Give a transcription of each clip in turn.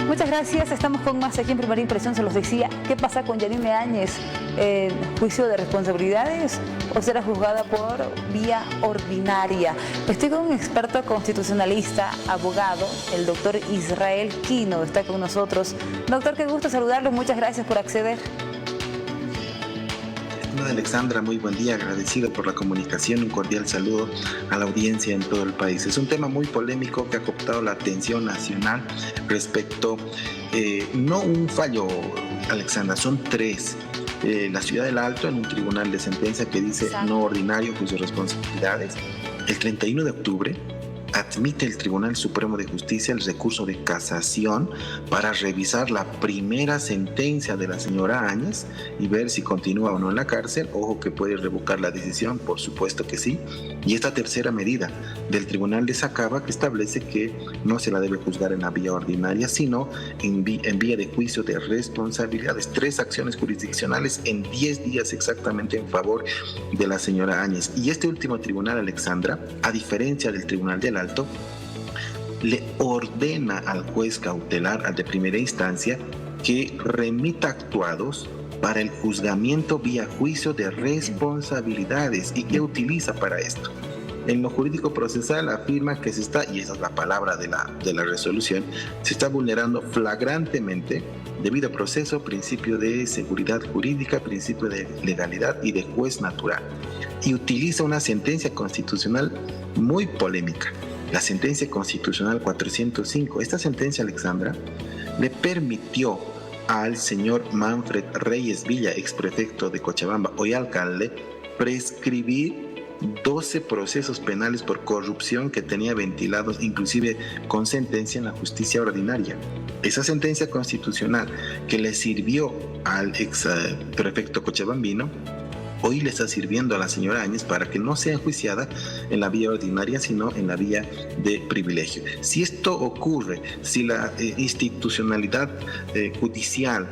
Muchas gracias. Estamos con más aquí en Primera Impresión. Se los decía, ¿qué pasa con Yanine Áñez? ¿Juicio de responsabilidades o será juzgada por vía ordinaria? Estoy con un experto constitucionalista, abogado, el doctor Israel Quino. Está con nosotros. Doctor, qué gusto saludarlo. Muchas gracias por acceder. Alexandra, muy buen día, agradecido por la comunicación, un cordial saludo a la audiencia en todo el país. Es un tema muy polémico que ha captado la atención nacional respecto, no un fallo, Alexandra, son tres. La Ciudad del Alto, en un tribunal de sentencia que dice no ordinario, juicio de responsabilidades, el 31 de octubre, admite el Tribunal Supremo de Justicia el recurso de casación para revisar la primera sentencia de la señora Áñez y ver si continúa o no en la cárcel. Ojo que puede revocar la decisión, por supuesto que sí. Y esta tercera medida del Tribunal de Sacaba, que establece que no se la debe juzgar en la vía ordinaria, sino en vía de juicio de responsabilidades. 3 acciones jurisdiccionales en 10 días exactamente en favor de la señora Áñez. Y este último tribunal, Alexandra, a diferencia del Tribunal del Alto, le ordena al juez cautelar, al de primera instancia, que remita actuados para el juzgamiento vía juicio de responsabilidades. ¿Y qué utiliza para esto? En lo jurídico procesal afirma que se está, y esa es la palabra de la resolución, se está vulnerando flagrantemente debido proceso, principio de seguridad jurídica, principio de legalidad y de juez natural. Y utiliza una sentencia constitucional muy polémica, la sentencia constitucional 405. Esta sentencia, Alexandra, le permitió al señor Manfred Reyes Villa, exprefecto de Cochabamba, hoy alcalde, prescribir 12 procesos penales por corrupción que tenía ventilados, inclusive con sentencia en la justicia ordinaria. Esa sentencia constitucional que le sirvió al ex prefecto cochabambino, hoy le está sirviendo a la señora Áñez para que no sea enjuiciada en la vía ordinaria, sino en la vía de privilegio. Si esto ocurre, si la institucionalidad judicial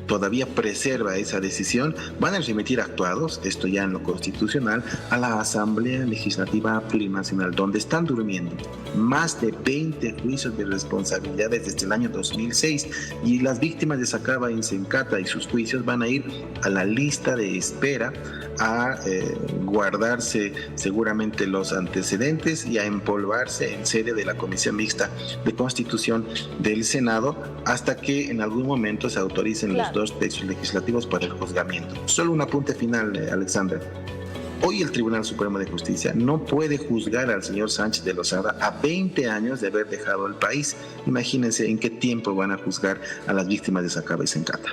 todavía preserva esa decisión, van a remitir actuados, esto ya en lo constitucional, a la Asamblea Legislativa Plurinacional, donde están durmiendo más de 20 juicios de responsabilidades desde el año 2006, y las víctimas de Sacaba y Sencata y sus juicios van a ir a la lista de espera a guardarse seguramente los antecedentes y a empolvarse en sede de la Comisión Mixta de Constitución del Senado hasta que en algún momento se autoricen los 2 textos legislativos para el juzgamiento. Solo un apunte final, Alexandra. Hoy el Tribunal Supremo de Justicia no puede juzgar al señor Sánchez de Lozada a 20 años de haber dejado el país. Imagínense en qué tiempo van a juzgar a las víctimas de Sacaba y Sencata.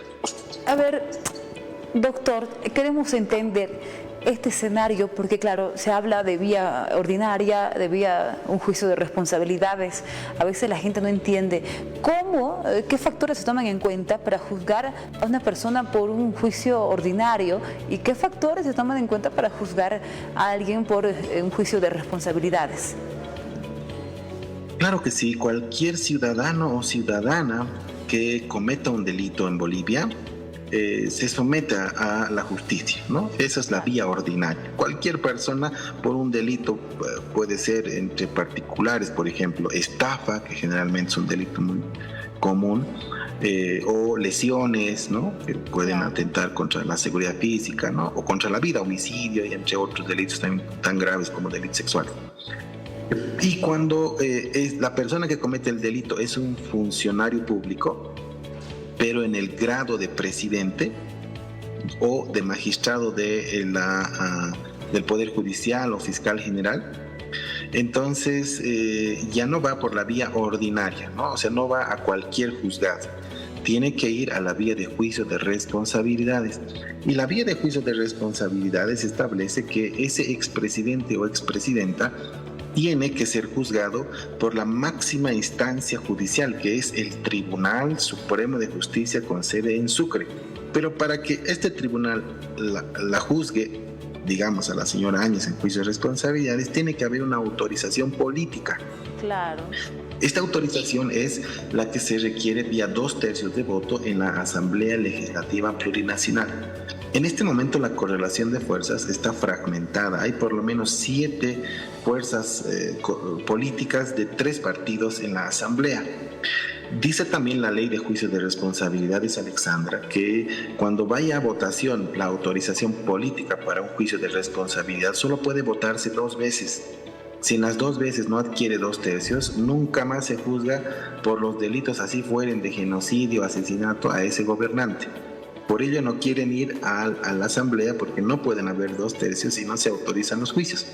A ver, doctor, queremos entender este escenario porque, claro, se habla de vía ordinaria, de vía un juicio de responsabilidades. A veces la gente no entiende cómo, qué factores se toman en cuenta para juzgar a una persona por un juicio ordinario y qué factores se toman en cuenta para juzgar a alguien por un juicio de responsabilidades. Claro que sí, cualquier ciudadano o ciudadana que cometa un delito en Bolivia se somete a la justicia, ¿no? Esa es la vía ordinaria. Cualquier persona por un delito, puede ser entre particulares, por ejemplo, estafa, que generalmente es un delito muy común, o lesiones, ¿no? Que pueden atentar contra la seguridad física, ¿no? O contra la vida, homicidio y entre otros delitos tan graves como delitos sexuales. Y cuando la persona que comete el delito es un funcionario público, pero en el grado de presidente o de magistrado del Poder Judicial o fiscal general, entonces ya no va por la vía ordinaria, ¿no? O sea, no va a cualquier juzgado. Tiene que ir a la vía de juicio de responsabilidades. Y la vía de juicio de responsabilidades establece que ese expresidente o expresidenta tiene que ser juzgado por la máxima instancia judicial, que es el Tribunal Supremo de Justicia con sede en Sucre. Pero para que este tribunal la juzgue, digamos, a la señora Áñez en juicio de responsabilidades, tiene que haber una autorización política. Claro. Esta autorización es la que se requiere vía 2/3 de voto en la Asamblea Legislativa Plurinacional. En este momento la correlación de fuerzas está fragmentada. Hay por lo menos 7 fuerzas políticas de 3 partidos en la Asamblea. Dice también la ley de juicio de responsabilidades, Alexandra, que cuando vaya a votación la autorización política para un juicio de responsabilidad solo puede votarse 2 veces. Si en las 2 veces no adquiere 2/3, nunca más se juzga por los delitos, así fueren de genocidio, asesinato, a ese gobernante. Por ello no quieren ir a la asamblea porque no pueden haber 2/3 y no se autorizan los juicios.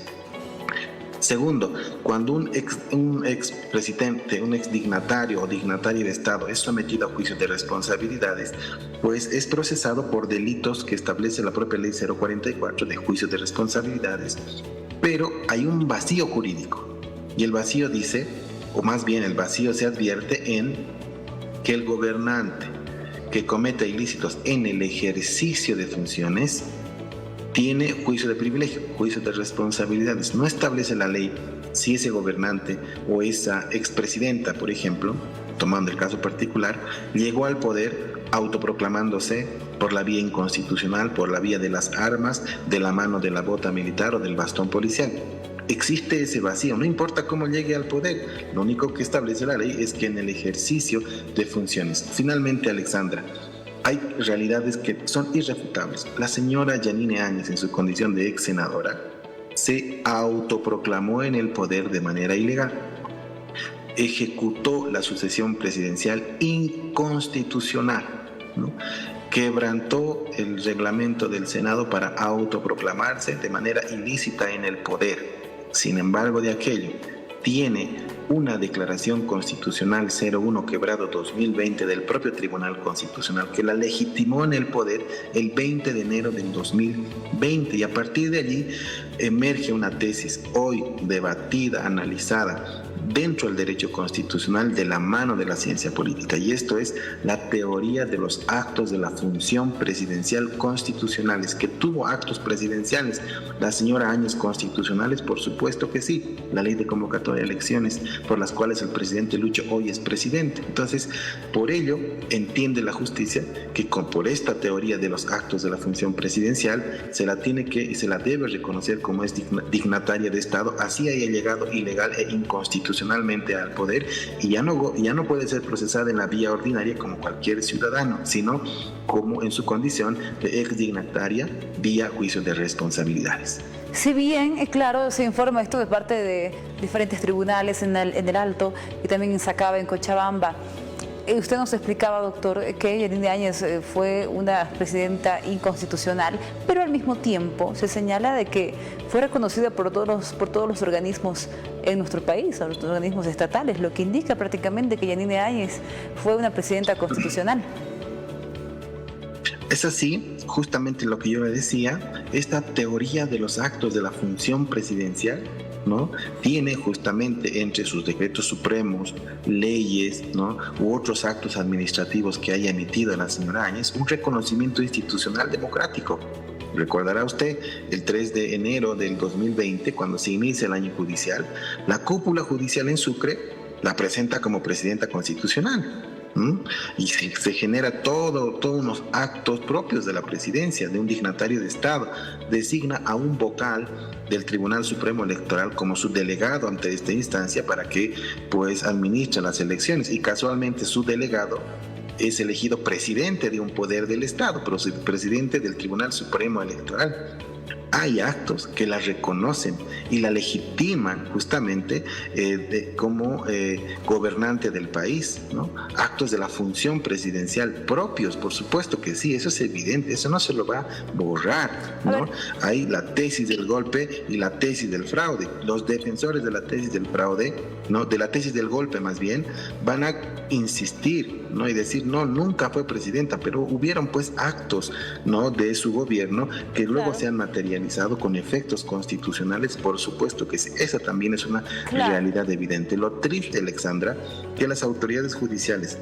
Segundo, cuando un expresidente, un exdignatario o dignatario de Estado es sometido a juicio de responsabilidades, pues es procesado por delitos que establece la propia ley 044 de juicio de responsabilidades, pero hay un vacío jurídico. Y el vacío dice, o más bien el vacío se advierte en que el gobernante que cometa ilícitos en el ejercicio de funciones tiene juicio de privilegio, juicio de responsabilidades. No establece la ley si ese gobernante o esa expresidenta, por ejemplo, tomando el caso particular, llegó al poder autoproclamándose por la vía inconstitucional, por la vía de las armas, de la mano de la bota militar o del bastón policial. Existe ese vacío, no importa cómo llegue al poder, lo único que establece la ley es que en el ejercicio de funciones. Finalmente, Alexandra, hay realidades que son irrefutables. La señora Yanine Áñez, en su condición de ex senadora, se autoproclamó en el poder de manera ilegal. Ejecutó la sucesión presidencial inconstitucional, ¿no? Quebrantó el reglamento del Senado para autoproclamarse de manera ilícita en el poder. Sin embargo, de aquello tiene una declaración constitucional 01/2020 del propio Tribunal Constitucional que la legitimó en el poder el 20 de enero del 2020 y a partir de allí emerge una tesis hoy debatida, analizada dentro del derecho constitucional de la mano de la ciencia política, y esto es la teoría de los actos de la función presidencial constitucionales. ¿Que tuvo actos presidenciales la señora Áñez constitucionales? Por supuesto que sí. La ley de convocatoria de elecciones por las cuales el presidente Lucho hoy es presidente. Entonces, por ello entiende la justicia que por esta teoría de los actos de la función presidencial se la tiene que y se la debe reconocer como es dignataria de Estado, así haya llegado ilegal e inconstitucionalmente al poder, y ya no puede ser procesada en la vía ordinaria como cualquier ciudadano, sino como en su condición de exdignataria vía juicio de responsabilidades. Si bien, claro, se informa esto de parte de diferentes tribunales en el Alto y también en Sacaba, en Cochabamba. Usted nos explicaba, doctor, que Yanine Áñez fue una presidenta inconstitucional, pero al mismo tiempo se señala de que fue reconocida por todos los organismos en nuestro país, los organismos estatales, lo que indica prácticamente que Yanine Áñez fue una presidenta constitucional. Es así, justamente lo que yo le decía, esta teoría de los actos de la función presidencial, ¿no?, tiene justamente entre sus decretos supremos, leyes, ¿no?, u otros actos administrativos que haya emitido la señora Áñez, un reconocimiento institucional democrático. Recordará usted el 3 de enero del 2020, cuando se inicia el año judicial, la cúpula judicial en Sucre la presenta como presidenta constitucional. Y se genera todos unos actos propios de la presidencia, de un dignatario de Estado. Designa a un vocal del Tribunal Supremo Electoral como su delegado ante esta instancia para que pues administre las elecciones, y casualmente su delegado es elegido presidente de un poder del Estado, presidente del Tribunal Supremo Electoral. Hay actos que la reconocen y la legitiman justamente como gobernante del país, ¿no? Actos de la función presidencial propios, por supuesto que sí, eso es evidente, eso no se lo va a borrar, ¿no? Hay la tesis del golpe y la tesis del fraude. Los defensores de la tesis del fraude, ¿no?, de la tesis del golpe más bien, van a insistir, ¿no?, y decir, no, nunca fue presidenta, pero hubieron pues actos, ¿no?, de su gobierno que luego se han materializado con efectos constitucionales. Por supuesto que sí, esa también es una realidad evidente. Lo triste, Alexandra, que las autoridades judiciales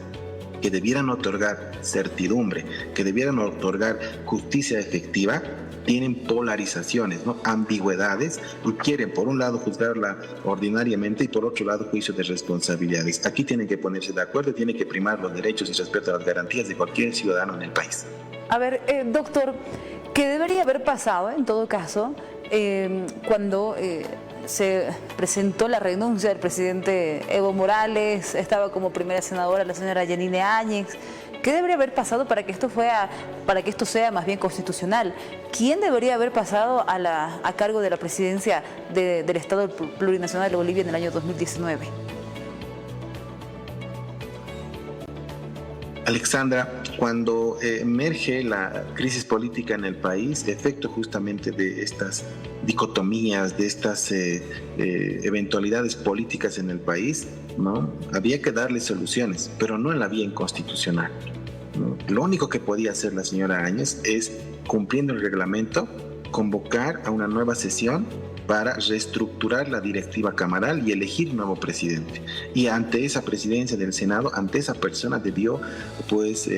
que debieran otorgar certidumbre, que debieran otorgar justicia efectiva, tienen polarizaciones, ¿no?, ambigüedades, y quieren por un lado juzgarla ordinariamente y por otro lado juicio de responsabilidades. Aquí tienen que ponerse de acuerdo, tienen que primar los derechos y respeto a las garantías de cualquier ciudadano en el país. A ver, doctor, ¿qué debería haber pasado en todo caso cuando se presentó la renuncia del presidente Evo Morales, estaba como primera senadora la señora Yanine Áñez. ¿Qué debería haber pasado para que esto sea más bien constitucional? ¿Quién debería haber pasado a cargo de la presidencia del Estado Plurinacional de Bolivia en el año 2019? Alexandra, cuando emerge la crisis política en el país, efecto justamente de estas dicotomías, de estas eventualidades políticas en el país, ¿no? Había que darle soluciones, pero no en la vía inconstitucional, ¿no? Lo único que podía hacer la señora Áñez es, cumpliendo el reglamento, convocar a una nueva sesión para reestructurar la directiva camaral y elegir un nuevo presidente. Y ante esa presidencia del Senado, ante esa persona debió pues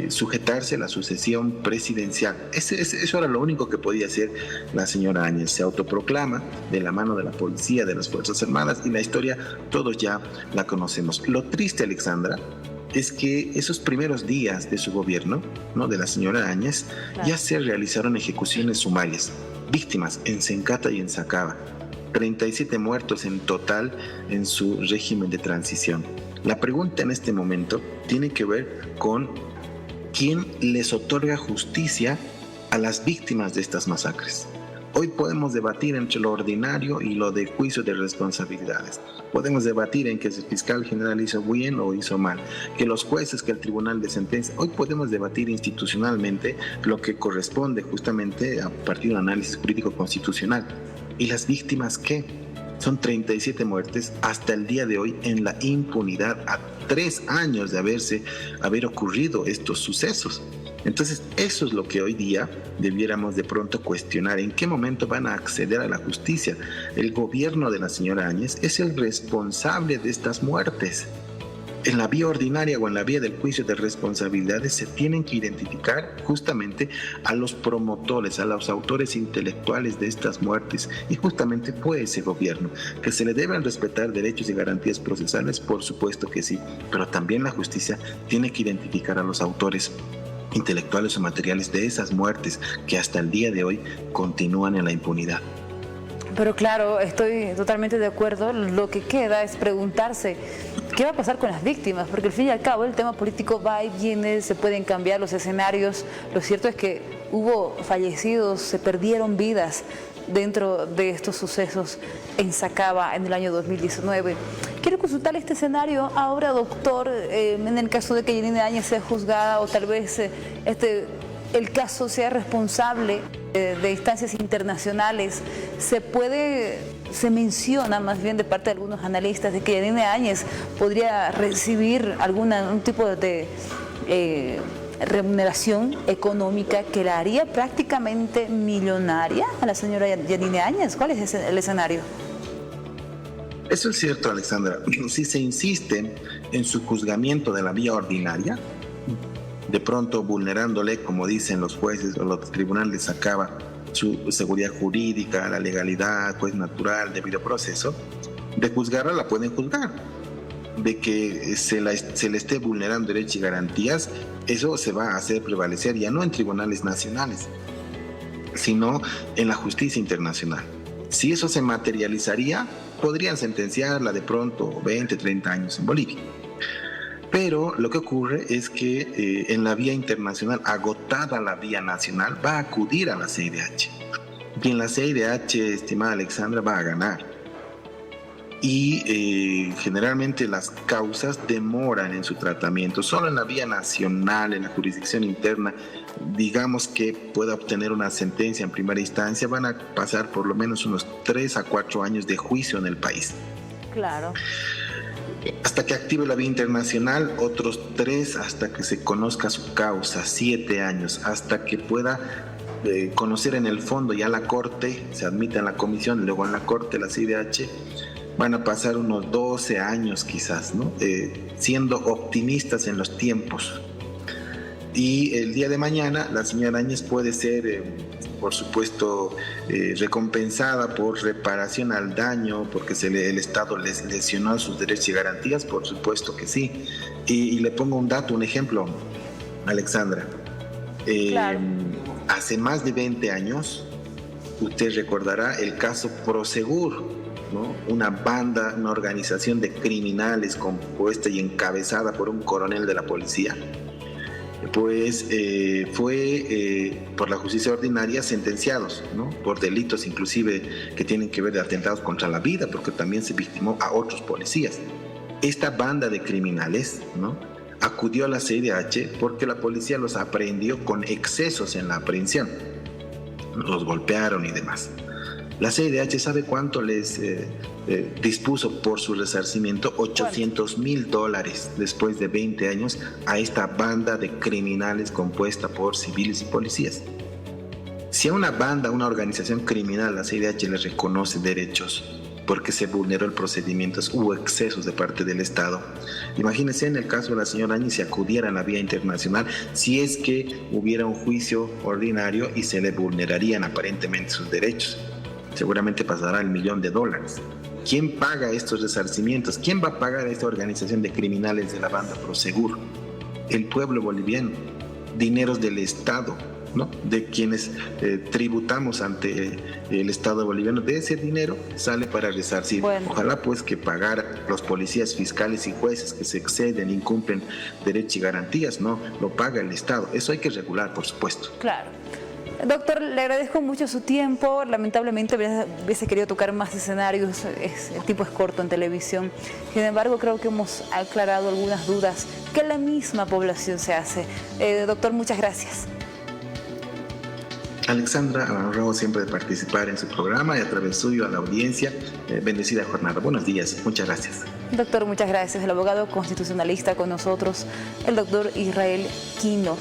sujetarse a la sucesión presidencial. Eso era lo único que podía hacer la señora Áñez. Se autoproclama de la mano de la policía, de las Fuerzas Armadas, y la historia todos ya la conocemos. Lo triste, Alexandra, es que esos primeros días de su gobierno, ¿no?, de la señora Áñez, claro, ya se realizaron ejecuciones sumarias. Víctimas en Sencata y en Sacaba. 37 muertos en total en su régimen de transición. La pregunta en este momento tiene que ver con quién les otorga justicia a las víctimas de estas masacres. Hoy podemos debatir entre lo ordinario y lo de juicio de responsabilidades. Podemos debatir en que el fiscal general hizo bien o hizo mal, que los jueces, que el tribunal de sentencia. Hoy podemos debatir institucionalmente lo que corresponde justamente a partir de un análisis jurídico constitucional. ¿Y las víctimas qué? Son 37 muertes hasta el día de hoy en la impunidad, a 3 años de haber ocurrido estos sucesos. Entonces, eso es lo que hoy día debiéramos de pronto cuestionar. ¿En qué momento van a acceder a la justicia? El gobierno de la señora Áñez es el responsable de estas muertes. En la vía ordinaria o en la vía del juicio de responsabilidades se tienen que identificar justamente a los promotores, a los autores intelectuales de estas muertes. Y justamente fue ese gobierno. ¿Que se le deben respetar derechos y garantías procesales? Por supuesto que sí. Pero también la justicia tiene que identificar a los autores intelectuales o materiales de esas muertes que hasta el día de hoy continúan en la impunidad. Pero claro, estoy totalmente de acuerdo. Lo que queda es preguntarse qué va a pasar con las víctimas, porque al fin y al cabo el tema político va y viene, se pueden cambiar los escenarios. Lo cierto es que hubo fallecidos, se perdieron vidas dentro de estos sucesos en Sacaba en el año 2019. Quiero consultar este escenario ahora, doctor, en el caso de que Yanine Áñez sea juzgada o tal vez el caso sea responsable de instancias internacionales. Se menciona más bien de parte de algunos analistas de que Yanine Áñez podría recibir algún tipo de remuneración económica que la haría prácticamente millonaria a la señora Yanine Áñez. ¿Cuál es el escenario? Eso es cierto, Alexandra. Si se insiste en su juzgamiento de la vía ordinaria, de pronto vulnerándole, como dicen los jueces o los tribunales, sacaba su seguridad jurídica, la legalidad, juez natural, debido proceso, de juzgarla la pueden juzgar. De que se le esté vulnerando derechos y garantías, eso se va a hacer prevalecer ya no en tribunales nacionales, sino en la justicia internacional. Si eso se materializaría, podrían sentenciarla de pronto 20, 30 años en Bolivia. Pero lo que ocurre es que en la vía internacional, agotada la vía nacional, va a acudir a la CIDH. Y en la CIDH, estimada Alexandra, va a ganar. Y generalmente las causas demoran en su tratamiento. Solo en la vía nacional, en la jurisdicción interna, digamos que pueda obtener una sentencia en primera instancia, van a pasar por lo menos unos 3 a 4 años de juicio en el país. Claro. Hasta que active la vía internacional, otros 3 hasta que se conozca su causa, 7 años, hasta que pueda conocer en el fondo ya la Corte, se admite en la comisión, luego en la Corte, la CIDH, van a pasar unos 12 años quizás, ¿no? Siendo optimistas en los tiempos. Y el día de mañana la señora Áñez puede ser, por supuesto, recompensada por reparación al daño, porque el Estado les lesionó sus derechos y garantías, por supuesto que sí. Y le pongo un dato, un ejemplo, Alexandra. Claro. Hace más de 20 años, usted recordará el caso Prosegur, ¿no? Una banda, una organización de criminales compuesta y encabezada por un coronel de la policía, pues fue por la justicia ordinaria sentenciados, ¿no? Por delitos inclusive que tienen que ver de atentados contra la vida, porque también se victimó a otros policías. Esta banda de criminales, ¿no?, acudió a la CIDH porque la policía los aprehendió con excesos en la aprehensión, los golpearon y demás. La CIDH, ¿sabe cuánto les dispuso por su resarcimiento? $800,000 después de 20 años a esta banda de criminales compuesta por civiles y policías. Si a una banda, una organización criminal, la CIDH le reconoce derechos porque se vulneró el procedimiento, hubo excesos de parte del Estado. Imagínense en el caso de la señora Áñez, si acudiera a la vía internacional, si es que hubiera un juicio ordinario y se le vulnerarían aparentemente sus derechos. Seguramente pasará el $1.000.000. ¿Quién paga estos resarcimientos? ¿Quién va a pagar a esta organización de criminales de la banda Prosegur? El pueblo boliviano, dineros del Estado, ¿no?, de quienes tributamos ante el Estado boliviano. De ese dinero sale para resarcir. Bueno. Ojalá pues que pagar los policías, fiscales y jueces que se exceden, incumplen derechos y garantías, no, lo paga el Estado. Eso hay que regular, por supuesto. Claro. Doctor, le agradezco mucho su tiempo. Lamentablemente hubiese querido tocar más escenarios, el tiempo es corto en televisión. Sin embargo, creo que hemos aclarado algunas dudas que la misma población se hace. Doctor, muchas gracias. Alexandra, honrado siempre de participar en su programa y a través suyo a la audiencia. Bendecida jornada. Buenos días. Muchas gracias. Doctor, muchas gracias. El abogado constitucionalista con nosotros, el doctor Israel Quino.